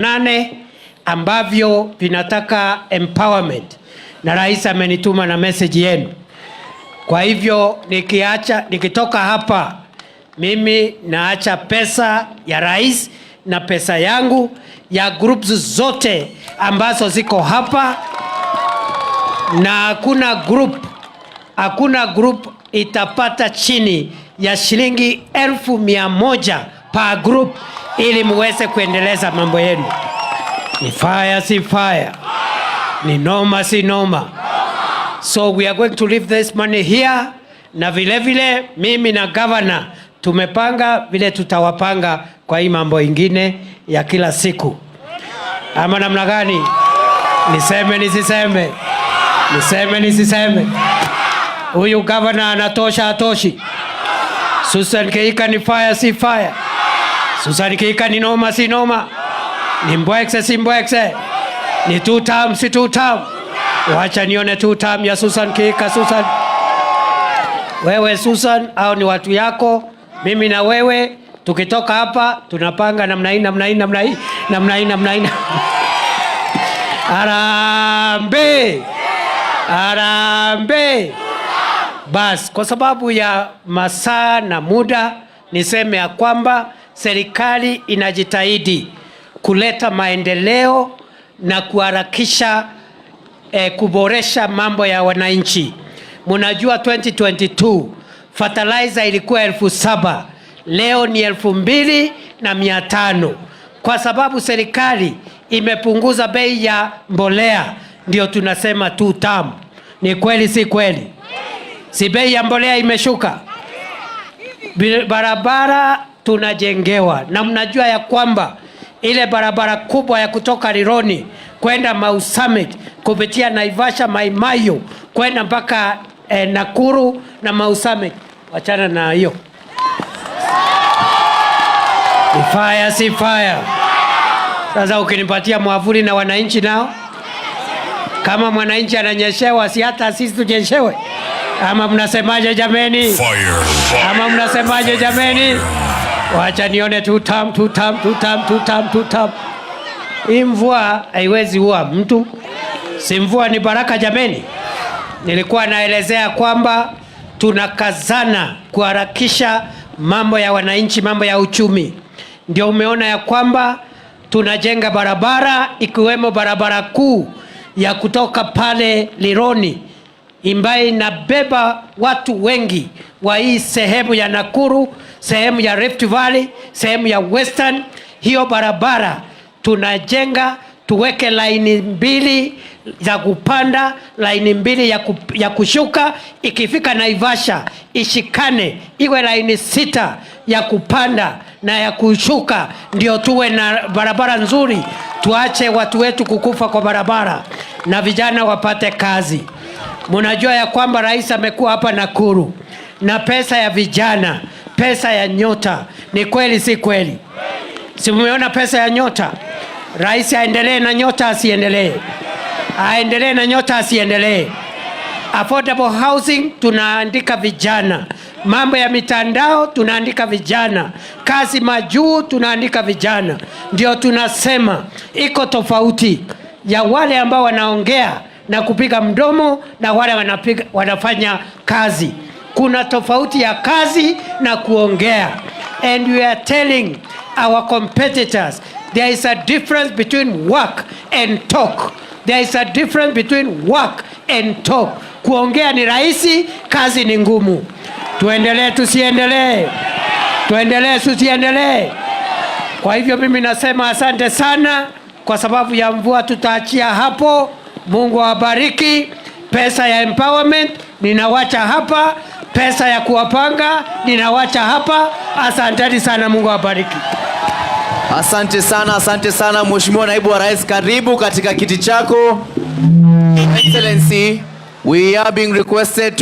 8 ambavyo vinataka empowerment, na rais amenituma na message yenu. Kwa hivyo nikitoka hapa, mimi naacha pesa ya rais na pesa yangu ya groups zote ambazo ziko hapa, na hakuna group itapata chini ya shilingi 1,100 per group, ili muweze kuendeleza mambo yenu. Ni fire si fire, ni noma si noma. So we are going to leave this money here, na vile mimi na governor tumepanga vile tutawapanga kwa hii mambo ingine ya kila siku. Ama namna gani? Niseme nisiseme? Niseme nisiseme? Huyu governor anatosha atoshi? Susan Kihika ni fire si fire? Susan Kihika ni noma si noma? Ni mbwekse si mbwekse? Ni 2 term si 2 term? Wacha nione 2 term ya Susan Kihika. Susan, wewe Susan, au ni watu yako? Mimi na wewe tukitoka hapa tunapanga namna hii. Arambe. Bas, kwa sababu ya masaa na muda, niseme ya kwamba serikali inajitahidi kuleta maendeleo na kuharakisha kuboresha mambo ya wananchi. Munajua 2022 fertilizer ilikuwa 7,000, leo ni 2,500, kwa sababu serikali imepunguza bei ya mbolea. Ndio tunasema 2 term. Ni kweli si kweli? Si bei ya mbolea imeshuka? Barabara tunajengewa, na mnajua ya kwamba ile barabara kubwa ya kutoka Rironi kwenda Mau Summit kupitia Naivasha, Mai Mahiu kwenda mpaka Nakuru na Mau Summit, wachana na hiyo. Ni fire si fire? Sasa ukinipatia mwavuli na wananchi nao, kama mwananchi ananyeshewa, si hata sisi tunyeshewe? Ama mnasemaje jameni? Ama mnasemaje jameni? Wacha nione 2 term. Hii mvua haiwezi ua mtu. Si mvua ni baraka jameni? Nilikuwa naelezea kwamba tunakazana kuharakisha mambo ya wananchi, mambo ya uchumi. Ndio umeona ya kwamba tunajenga barabara, ikiwemo barabara kuu ya kutoka pale Lironi, ambayo inabeba watu wengi wa hii sehemu ya Nakuru, sehemu ya Rift Valley, sehemu ya Western. Hiyo barabara tunajenga, tuweke laini 2 za kupanda, laini 2 ya kushuka. Ikifika Naivasha ishikane, iwe laini 6 ya kupanda na ya kushuka, ndio tuwe na barabara nzuri. Tuache watu wetu kukufa kwa barabara na vijana wapate kazi. Munajua ya kwamba rais amekuwa hapa Nakuru na pesa ya vijana, pesa ya nyota. Ni kweli si kweli? Si mumeona pesa ya nyota? Rais aendelee na nyota asiendelee? Aendelee na nyota asiendelee? Affordable housing tunaandika vijana, mambo ya mitandao tunaandika vijana, kazi majuu tunaandika vijana. Ndio tunasema iko tofauti ya wale ambao wanaongea na kupiga mdomo na wale wanafanya kazi. Kuna tofauti ya kazi na kuongea. And we are telling our competitors there is a difference between work and talk. There is a difference between work and talk. Kuongea ni rahisi, kazi ni ngumu. Tuendelee tusiendelee? Tuendelee tusiendelee? Kwa hivyo mimi nasema asante sana. Kwa sababu ya mvua tutaachia hapo. Mungu awabariki. Pesa ya empowerment ninawacha hapa, pesa ya kuwapanga ninawacha hapa. Asanteni sana, Mungu awabariki. Asante sana Mheshimiwa Naibu wa Rais, karibu katika kiti chako. Excellency, we are being requested to